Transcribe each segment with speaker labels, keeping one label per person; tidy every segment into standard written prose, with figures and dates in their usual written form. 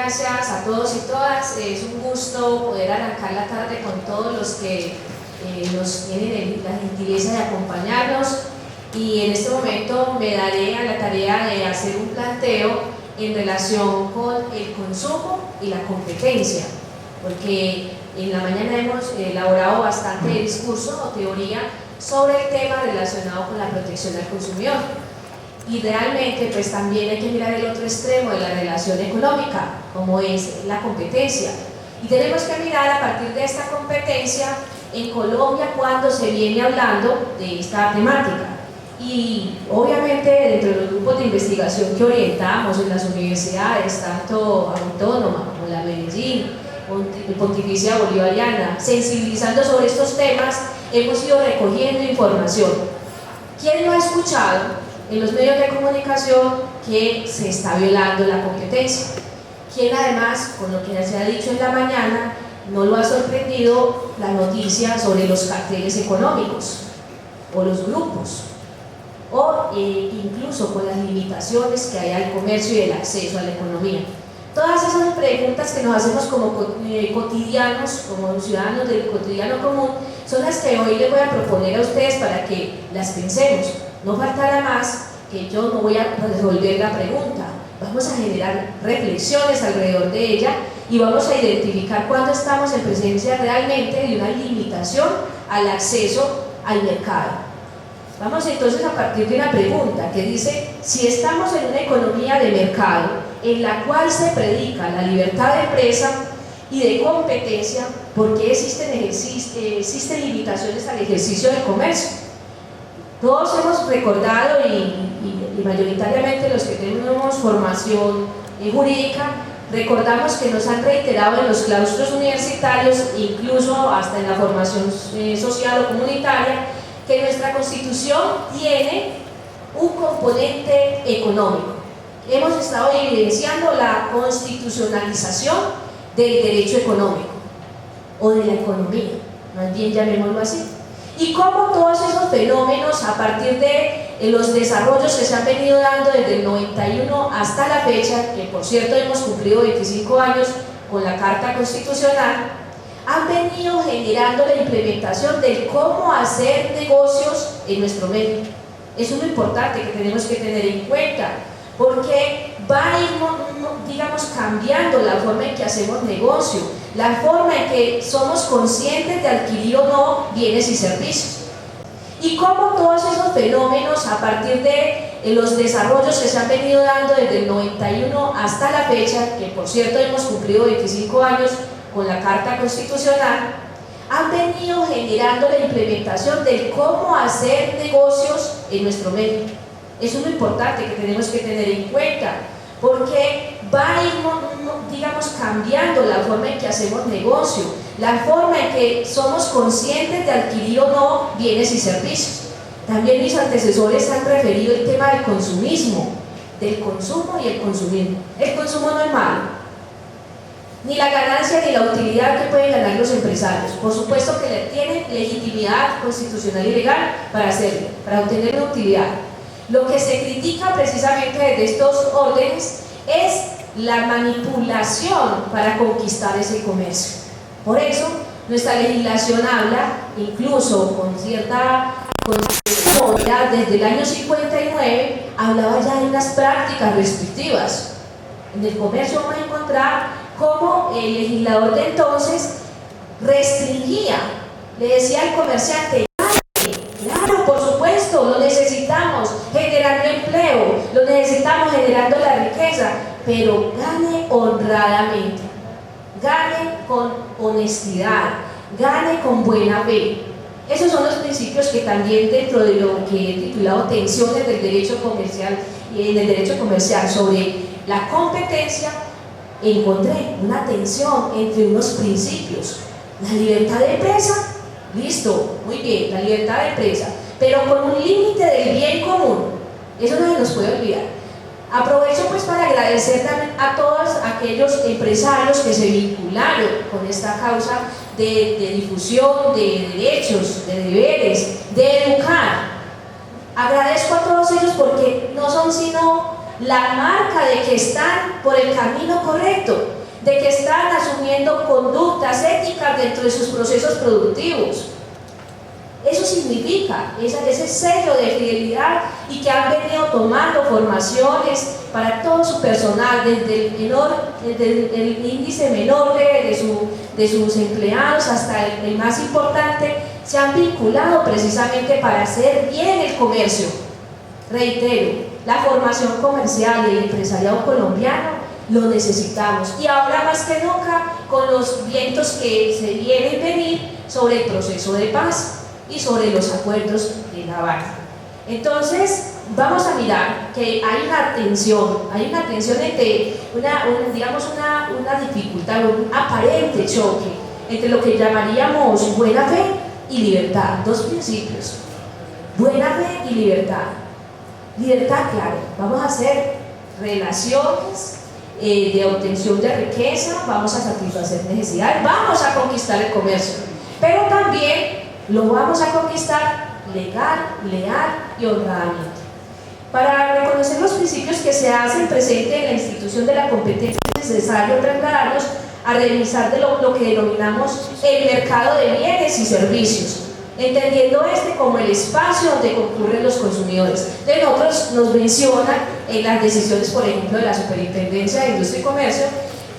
Speaker 1: gracias a todos y todas. Es un gusto poder arrancar la tarde con todos los que nos tienen la gentileza de acompañarnos, y en este momento me daré a la tarea de hacer un planteo en relación con el consumo y la competencia, porque en la mañana hemos elaborado bastante discurso o teoría sobre el tema relacionado con la protección al consumidor. Y realmente pues también hay que mirar el otro extremo de la relación económica, como es la competencia, y tenemos que mirar a partir de esta competencia en Colombia cuando se viene hablando de esta temática. Y obviamente dentro de los grupos de investigación que orientamos en las universidades, tanto autónoma como la Medellín, Pontificia Bolivariana, sensibilizando sobre estos temas, hemos ido recogiendo información. ¿Quién no ha escuchado en los medios de comunicación que se está violando la competencia? ¿Quién además, con lo que se ha dicho en la mañana, no lo ha sorprendido la noticia sobre los carteles económicos o los grupos, o incluso con las limitaciones que hay al comercio y el acceso a la economía? Todas esas preguntas que nos hacemos como cotidianos, como ciudadanos del cotidiano común, son las que hoy les voy a proponer a ustedes para que las pensemos. No faltará más que yo no voy a resolver la pregunta, vamos a generar reflexiones alrededor de ella y vamos a identificar cuándo estamos en presencia realmente de una limitación al acceso al mercado. Vamos entonces a partir de una pregunta que dice: si estamos en una economía de mercado en la cual se predica la libertad de empresa y de competencia, ¿por qué existen limitaciones al ejercicio del comercio? Todos hemos recordado, y mayoritariamente los que tenemos formación jurídica, recordamos que nos han reiterado en los claustros universitarios, incluso hasta en la formación social o comunitaria, que nuestra Constitución tiene un componente económico. Hemos estado evidenciando la constitucionalización del derecho económico o de la economía, más bien llamémoslo así. Y cómo todos esos fenómenos, a partir de los desarrollos que se han venido dando desde el 91 hasta la fecha, que por cierto hemos cumplido 25 años con la Carta Constitucional, han venido generando la implementación de cómo hacer negocios en nuestro medio. Eso es lo importante que tenemos que tener en cuenta, porque va a ir, digamos, cambiando la forma en que hacemos negocio, la forma en que somos conscientes de adquirir o no bienes y servicios. Y cómo todos esos fenómenos, a partir de los desarrollos que se han venido dando desde el 91 hasta la fecha, que por cierto hemos cumplido 25 años con la Carta Constitucional, han venido generando la implementación de cómo hacer negocios en nuestro medio. Eso es lo importante que tenemos que tener en cuenta, porque va a ir, digamos, cambiando la forma en que hacemos negocio, la forma en que somos conscientes de adquirir o no bienes y servicios. También mis antecesores han referido el tema del consumismo, del consumo y el consumismo. El consumo no es malo, ni la ganancia ni la utilidad que pueden ganar los empresarios. Por supuesto que tienen legitimidad constitucional y legal para hacerlo, para obtener una utilidad. Lo que se critica precisamente desde estos órdenes es la manipulación para conquistar ese comercio. Por eso nuestra legislación habla, incluso con cierta novedad, desde el año 59 hablaba ya de unas prácticas restrictivas. En el comercio vamos a encontrar cómo el legislador de entonces restringía, le decía al comerciante: claro, por supuesto, lo necesitamos generando empleo, lo necesitamos generando la riqueza, pero gane honradamente, gane con honestidad, gane con buena fe. Esos son los principios que también, dentro de lo que he titulado Tensiones del Derecho Comercial y en el Derecho Comercial sobre la competencia, encontré una tensión entre unos principios: la libertad de empresa. Listo, muy bien, la libertad de empresa, pero con un límite del bien común. Eso no se nos puede olvidar. Aprovecho pues para agradecer también a todos aquellos empresarios que se vincularon con esta causa de difusión de derechos, de deberes, de educar. Agradezco a todos ellos porque no son sino la marca de que están por el camino correcto, de que están asumiendo conductas éticas dentro de sus procesos productivos. Eso significa ese sello de fidelidad, y que han venido tomando formaciones para todo su personal, desde el índice menor de sus empleados hasta el más importante, se han vinculado precisamente para hacer bien el comercio. Reitero, la formación comercial y el empresariado colombiano lo necesitamos, y ahora más que nunca con los vientos que se vienen venir sobre el proceso de paz y sobre los acuerdos de La Habana. Entonces vamos a mirar que hay una tensión entre una dificultad, un aparente choque entre lo que llamaríamos buena fe y libertad. Dos principios: buena fe y libertad. Libertad, claro, vamos a hacer relaciones de obtención de riqueza, vamos a satisfacer necesidades, vamos a conquistar el comercio, pero también lo vamos a conquistar legal, leal y honradamente. Para reconocer los principios que se hacen presente en la institución de la competencia, es necesario trasladarnos a revisar de lo que denominamos el mercado de bienes y servicios, entendiendo este como el espacio donde concurren los consumidores. De otros nos mencionan en las decisiones, por ejemplo, de la Superintendencia de Industria y Comercio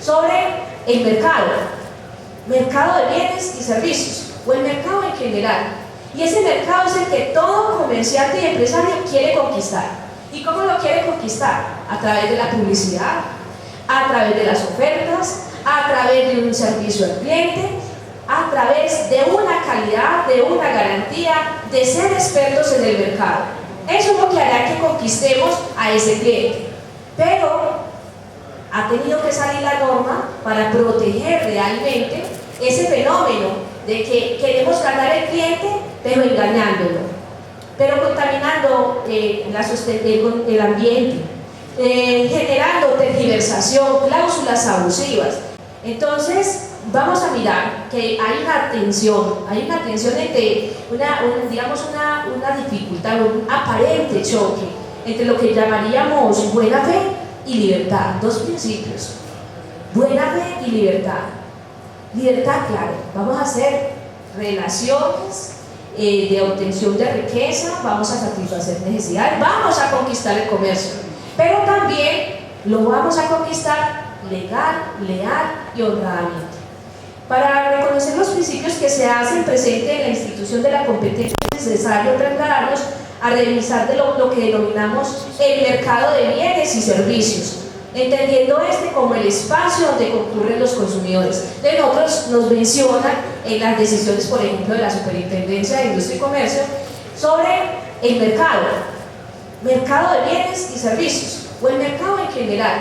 Speaker 1: sobre el mercado de bienes y servicios, o el mercado en general. Y ese mercado es el que todo comerciante y empresario quiere conquistar. ¿Y cómo lo quiere conquistar? A través de la publicidad, a través de las ofertas, a través de un servicio al cliente, a través de una calidad, de una garantía, de ser expertos en el mercado. Eso es lo que hará que conquistemos a ese cliente. Pero ha tenido que salir la norma para proteger realmente ese fenómeno de que queremos ganar al cliente, pero engañándolo, pero contaminando el ambiente, generando tergiversación, cláusulas abusivas. Entonces vamos a mirar que hay una tensión entre una dificultad, un aparente choque entre lo que llamaríamos buena fe y libertad. Dos principios: buena fe y libertad. Libertad, claro, vamos a hacer relaciones de obtención de riqueza, vamos a satisfacer necesidades, vamos a conquistar el comercio, pero también lo vamos a conquistar legal, leal y honradamente. Para reconocer los principios que se hacen presente en la institución de la competencia, es necesario trasladarnos a revisar de lo que denominamos el mercado de bienes y servicios, entendiendo este como el espacio donde concurren los consumidores. De otros nos mencionan en las decisiones, por ejemplo, de la Superintendencia de Industria y Comercio sobre el mercado de bienes y servicios, o el mercado en general.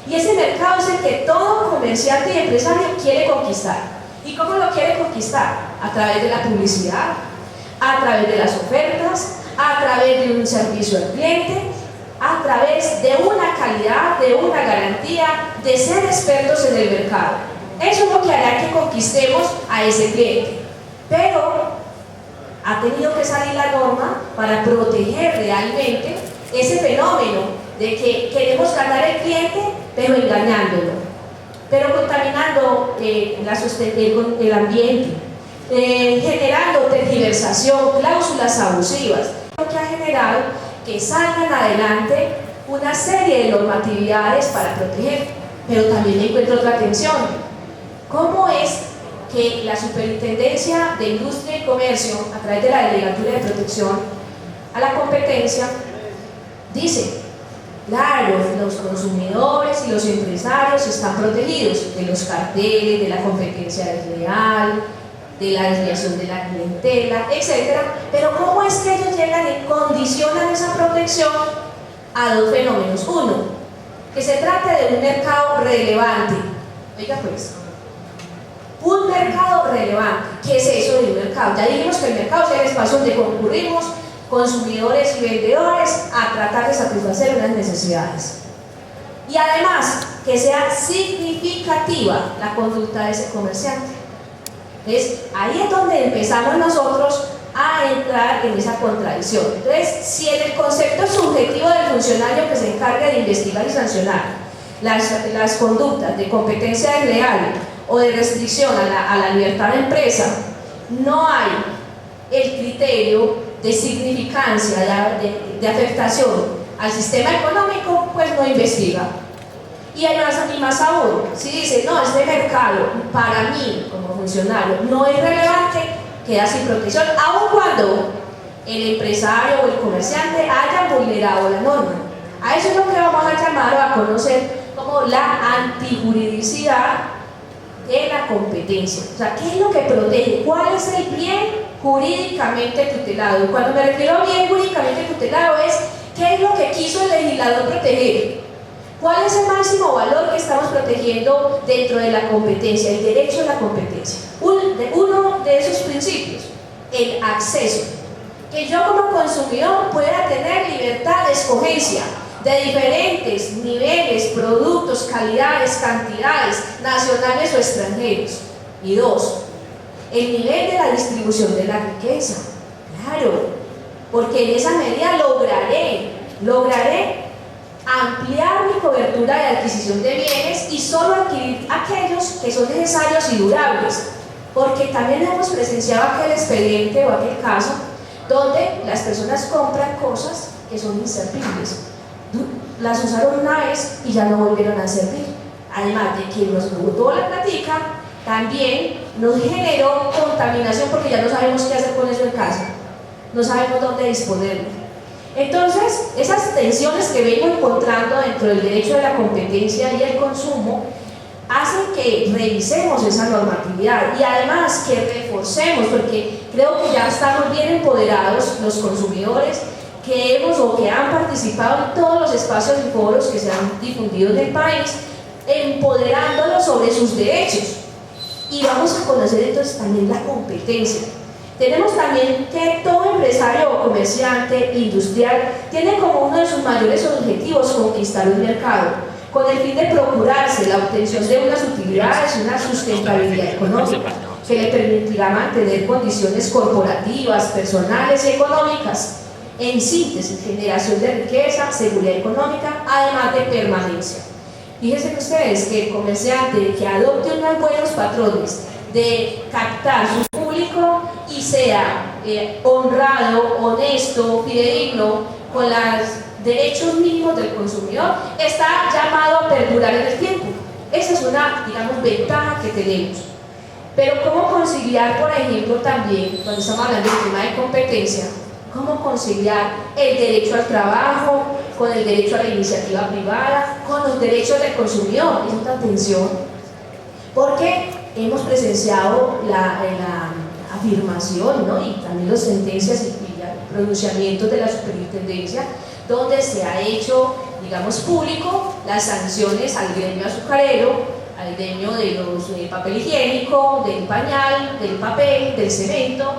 Speaker 1: Y ese mercado es el que todo comerciante y empresario quiere conquistar. ¿Y cómo lo quiere conquistar? A través de la publicidad, a través de las ofertas, a través de un servicio al cliente, a través de una calidad, de una garantía, de ser expertos en el mercado. Eso es lo que hará que conquistemos a ese cliente. Pero ha tenido que salir la norma para proteger realmente ese fenómeno de que queremos ganar al cliente, pero engañándolo, pero contaminando el ambiente, generando tergiversación, cláusulas abusivas, lo que ha generado que salgan adelante una serie de normatividades para proteger. Pero también encuentro otra tensión: ¿cómo es que la Superintendencia de Industria y Comercio, a través de la Delegatura de Protección a la Competencia, dice: claro, los consumidores y los empresarios están protegidos de los carteles, de la competencia desleal, de la desviación de la clientela, etc. Pero ¿cómo es que ellos llegan y condicionan esa protección a dos fenómenos? Uno, que se trata de un mercado relevante. Oiga pues, un mercado relevante. ¿Qué es eso de un mercado? Ya dijimos que el mercado es el espacio donde concurrimos consumidores y vendedores a tratar de satisfacer unas necesidades. Y además, que sea significativa la conducta de ese comerciante. Entonces, ahí es donde empezamos nosotros a a entrar en esa contradicción. Entonces, si en el concepto subjetivo del funcionario que se encarga de investigar y sancionar las conductas de competencia desleal o de restricción a la libertad de empresa, no hay el criterio de significancia, de afectación al sistema económico, pues no investiga. Y más aún, si dice, no, este mercado para mí como funcionario no es relevante, queda sin protección, aun cuando el empresario o el comerciante haya vulnerado la norma. A eso es lo que vamos a llamar o a conocer como la antijuridicidad de la competencia. O sea, ¿qué es lo que protege? ¿Cuál es el bien jurídicamente tutelado? Y cuando me refiero a bien jurídicamente tutelado es ¿qué es lo que quiso el legislador proteger? ¿Cuál es el máximo valor que estamos protegiendo dentro de la competencia, el derecho a la competencia? Uno de esos principios, el acceso. Que yo como consumidor pueda tener libertad de escogencia de diferentes niveles, productos, calidades, cantidades, nacionales o extranjeros. Y dos, el nivel de la distribución de la riqueza. Claro, porque en esa medida lograré ampliar mi cobertura de adquisición de bienes y solo adquirir aquellos que son necesarios y durables, porque también hemos presenciado aquel expediente o aquel caso donde las personas compran cosas que son inservibles, las usaron una vez y ya no volvieron a servir, además de que nos botó la platica, también nos generó contaminación porque ya no sabemos qué hacer con eso en casa, no sabemos dónde disponerlo. Entonces, esas tensiones que vengo encontrando dentro del derecho de la competencia y el consumo hacen que revisemos esa normatividad y además que reforcemos, porque creo que ya estamos bien empoderados los consumidores que hemos o que han participado en todos los espacios y foros que se han difundido en el país, empoderándolos sobre sus derechos. Y vamos a conocer entonces también la competencia. Tenemos también que todo empresario o comerciante industrial tiene como uno de sus mayores objetivos conquistar un mercado, con el fin de procurarse la obtención de unas utilidades y una sustentabilidad económica que le permitirá mantener condiciones corporativas, personales y económicas, en síntesis, generación de riqueza, seguridad económica, además de permanencia. Fíjense ustedes que el comerciante que adopte unos buenos patrones de captar su público y sea honrado, honesto, fidedigno con los derechos mínimos del consumidor, está llamado a perdurar en el tiempo. Esa es una, digamos, ventaja que tenemos. Pero ¿cómo conciliar, por ejemplo, también, cuando estamos hablando del tema de competencia, cómo conciliar el derecho al trabajo con el derecho a la iniciativa privada, con los derechos del consumidor? Es una tensión, porque hemos presenciado la afirmación, ¿no? Y también las sentencias y pronunciamientos de la superintendencia, donde se ha hecho, digamos, público las sanciones al gremio azucarero, al gremio de los papel higiénico, del pañal, del papel, del cemento,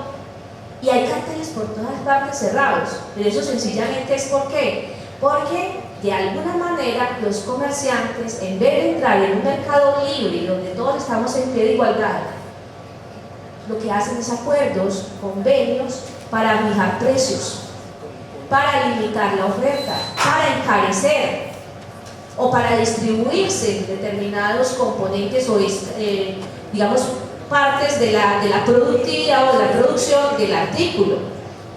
Speaker 1: y hay carteles por todas partes cerrados. Pero eso sencillamente es ¿por qué? Porque de alguna manera los comerciantes, en vez de entrar en un mercado libre donde todos estamos en pie de igualdad, lo que hacen es acuerdos, convenios para fijar precios, para limitar la oferta, para encarecer o para distribuirse determinados componentes o digamos partes de la productividad o de la producción del artículo,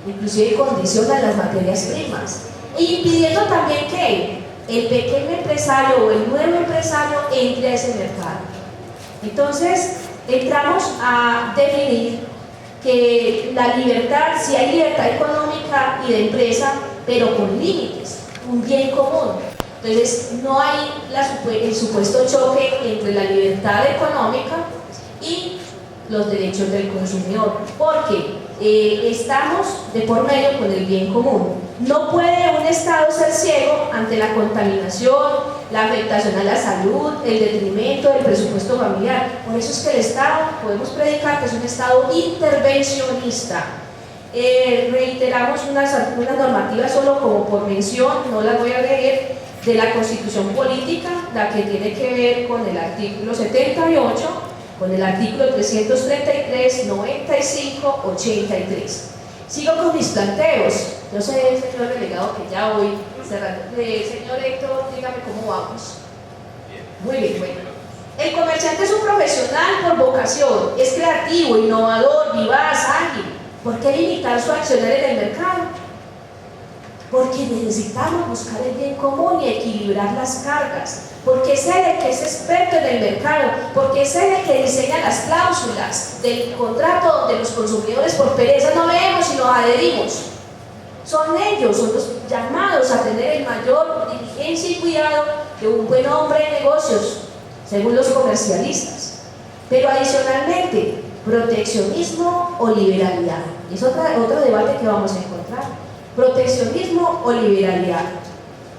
Speaker 1: inclusive condicionan las materias primas, impidiendo también que el pequeño empresario o el nuevo empresario entre a ese mercado. Entonces entramos a definir que la libertad, si hay libertad económica y de empresa, pero con límites, un bien común. Entonces no hay el supuesto choque entre la libertad económica y los derechos del consumidor, porque estamos de por medio con el bien común. No puede un Estado ser ciego ante la contaminación, la afectación a la salud, el detrimento del presupuesto familiar. Por eso es que el Estado, podemos predicar que es un Estado intervencionista. Reiteramos unas normativas solo como por mención, no las voy a leer, de la Constitución Política, la que tiene que ver con el artículo 78, con el artículo 333, 95, 83. Sigo con mis planteos. Yo sé, señor delegado, que ya voy cerrando. Señor Héctor, dígame cómo vamos. Muy bien, bueno. El comerciante es un profesional por vocación, es creativo, innovador, vivaz, ágil. ¿Por qué limitar su accionar en el mercado? Porque necesitamos buscar el bien común y equilibrar las cargas, porque es él el que es experto en el mercado, porque es él el que diseña las cláusulas del contrato donde los consumidores por pereza no leemos y nos adherimos. Son ellos, son los llamados a tener el mayor diligencia y cuidado de un buen hombre de negocios, según los comercialistas. Pero adicionalmente, proteccionismo o liberalidad. Es otro debate que vamos a encontrar. Proteccionismo o liberalidad.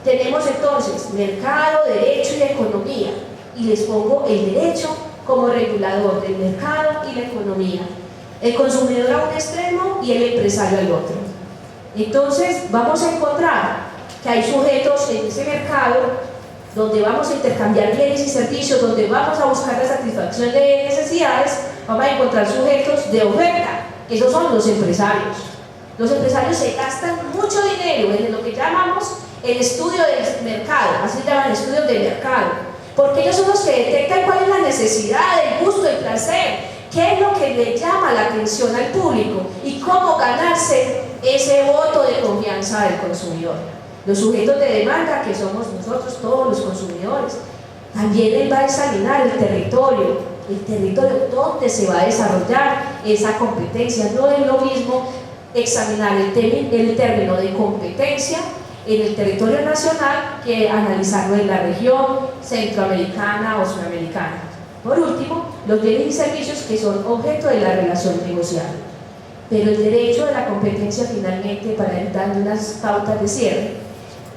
Speaker 1: Tenemos entonces mercado, derecho y economía. Y les pongo el derecho como regulador del mercado y la economía. El consumidor a un extremo y el empresario al otro. Entonces vamos a encontrar que hay sujetos en ese mercado donde vamos a intercambiar bienes y servicios, donde vamos a buscar la satisfacción de necesidades. Vamos a encontrar sujetos de oferta, esos son los empresarios. Los empresarios se gastan mucho dinero en lo que llamamos el estudio del mercado, así se llaman estudios de mercado, porque ellos son los que detectan cuál es la necesidad, el gusto, el placer, qué es lo que le llama la atención al público y cómo ganarse ese voto de confianza del consumidor. Los sujetos de demanda, que somos nosotros todos los consumidores. También él va a examinar el territorio donde se va a desarrollar esa competencia. No es lo mismo examinar el término de competencia en el territorio nacional que analizarlo en la región centroamericana o sudamericana. Por último, los bienes y servicios que son objeto de la relación negociada. Pero el derecho de la competencia, finalmente, para ir dando unas pautas de cierre,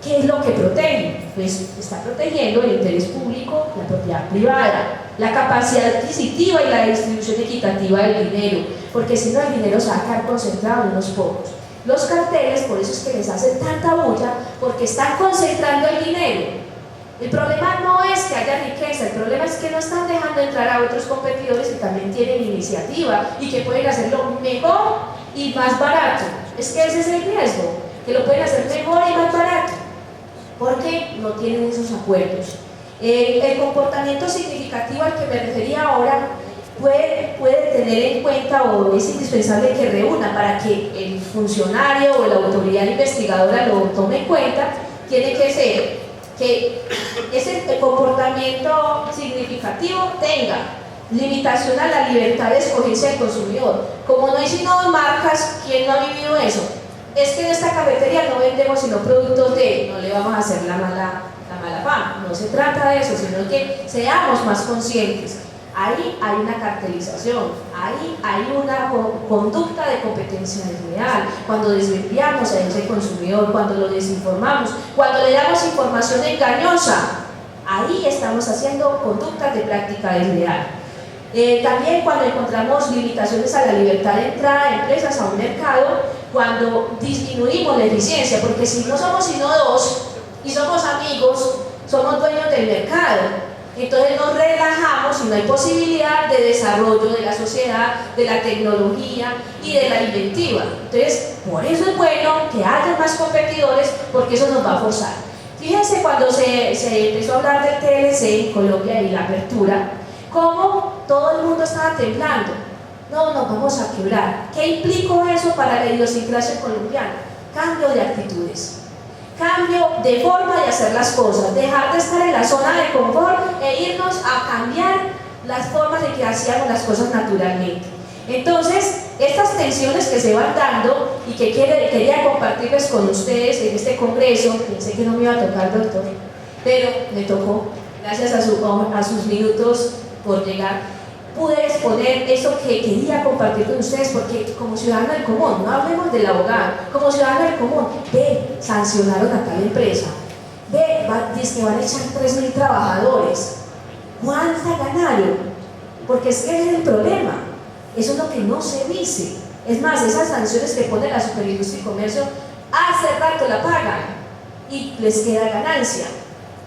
Speaker 1: ¿qué es lo que protege? Pues está protegiendo el interés público, la propiedad privada, la capacidad adquisitiva y la distribución equitativa del dinero, porque si no, el dinero se va a quedar concentrado en unos pocos. Los carteles, por eso es que les hacen tanta bulla, porque están concentrando el dinero. El problema no es que haya riqueza, el problema es que no están dejando entrar a otros competidores que también tienen iniciativa y que pueden hacerlo mejor y más barato. Es que ese es el riesgo, que lo pueden hacer mejor y más barato, porque no tienen esos acuerdos. El comportamiento significativo al que me refería ahora puede tener en cuenta, o es indispensable que reúna para que el funcionario o la autoridad investigadora lo tome en cuenta. Tiene que ser que ese comportamiento significativo tenga limitación a la libertad de escogencia del consumidor. Como no hay sino dos marcas, ¿quién no ha vivido eso? Es que en esta cafetería no vendemos sino productos de, no le vamos a hacer la mala fama. No se trata de eso, sino que seamos más conscientes. Ahí hay una cartelización, ahí hay una conducta de competencia desleal, cuando desviamos a ese consumidor, cuando lo desinformamos, cuando le damos información engañosa, ahí estamos haciendo conductas de práctica desleal. También cuando encontramos limitaciones a la libertad de entrada de empresas a un mercado, cuando disminuimos la eficiencia, porque si no somos sino dos y somos amigos, somos dueños del mercado. Entonces nos relajamos y no hay posibilidad de desarrollo de la sociedad, de la tecnología y de la inventiva. Entonces, por eso es bueno que haya más competidores, porque eso nos va a forzar. Fíjense cuando se empezó a hablar del TLC en Colombia y la apertura, cómo todo el mundo estaba temblando. No, nos vamos a quebrar. ¿Qué implicó eso para la idiosincrasia colombiana? Cambio de actitudes. Cambio de forma de hacer las cosas, dejar de estar en la zona de confort e irnos a cambiar las formas en que hacíamos las cosas naturalmente. Entonces, estas tensiones que se van dando y que quería compartirles con ustedes en este congreso, pensé que no me iba a tocar, doctor, pero me tocó, gracias a sus minutos por llegar. Pude exponer eso que quería compartir con ustedes, porque como ciudadano del común, no hablemos del abogado, como ciudadano del común, sancionaron a tal empresa, dice que van a echar 3.000 trabajadores, ¿cuánta ganaron? Porque es que ese es el problema, eso es lo que no se dice. Es más, esas sanciones que pone la Superindustria y Comercio, hace rato la pagan y les queda ganancia.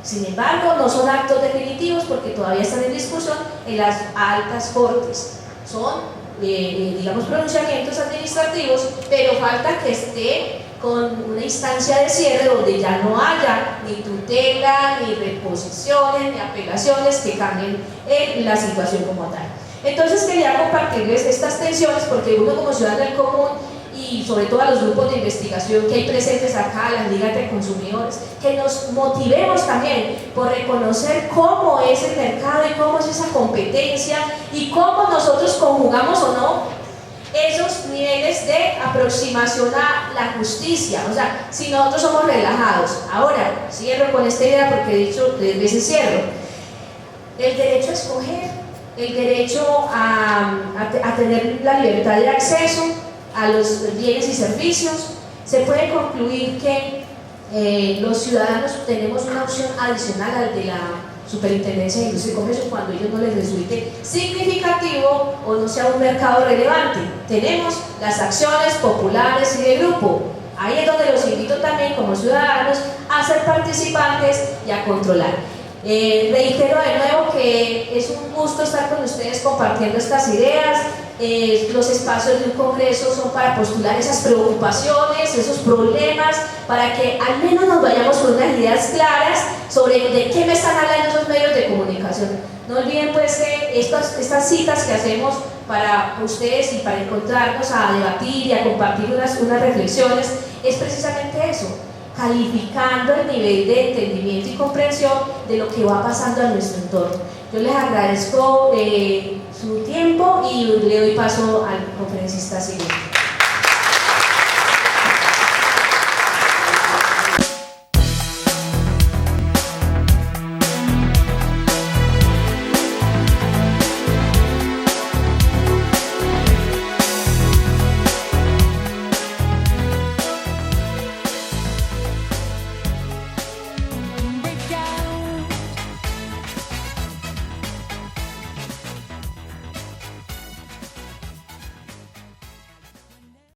Speaker 1: Sin embargo, no son actos definitivos porque todavía están en discusión en las altas cortes. Son digamos, pronunciamientos administrativos, pero falta que esté con una instancia de cierre donde ya no haya ni tutela, ni reposiciones, ni apelaciones que cambien la situación como tal. Entonces quería compartirles estas tensiones porque uno como ciudadano del común y sobre todo a los grupos de investigación que hay presentes acá, las ligas de consumidores, que nos motivemos también por reconocer cómo es el mercado y cómo es esa competencia y cómo nosotros conjugamos o no esos niveles de aproximación a la justicia. O sea, si nosotros somos relajados. Ahora, cierro con esta idea porque he dicho 3 veces cierro. El derecho a escoger, el derecho a tener la libertad de acceso a los bienes y servicios, se puede concluir que los ciudadanos tenemos una opción adicional al de la Superintendencia de Industria y Comercio cuando ellos no les resulte significativo o no sea un mercado relevante. Tenemos las acciones populares y de grupo. Ahí es donde los invito también como ciudadanos a ser participantes y a controlar. Reitero de nuevo que es un gusto estar con ustedes compartiendo estas ideas. Los espacios de un congreso son para postular esas preocupaciones, esos problemas, para que al menos nos vayamos con unas ideas claras sobre de qué me están hablando esos medios de comunicación. No olviden pues que estas citas que hacemos para ustedes y para encontrarnos a debatir y a compartir unas reflexiones es precisamente eso, calificando el nivel de entendimiento y comprensión de lo que va pasando en nuestro entorno. Yo les agradezco su tiempo y le doy paso al conferencista siguiente.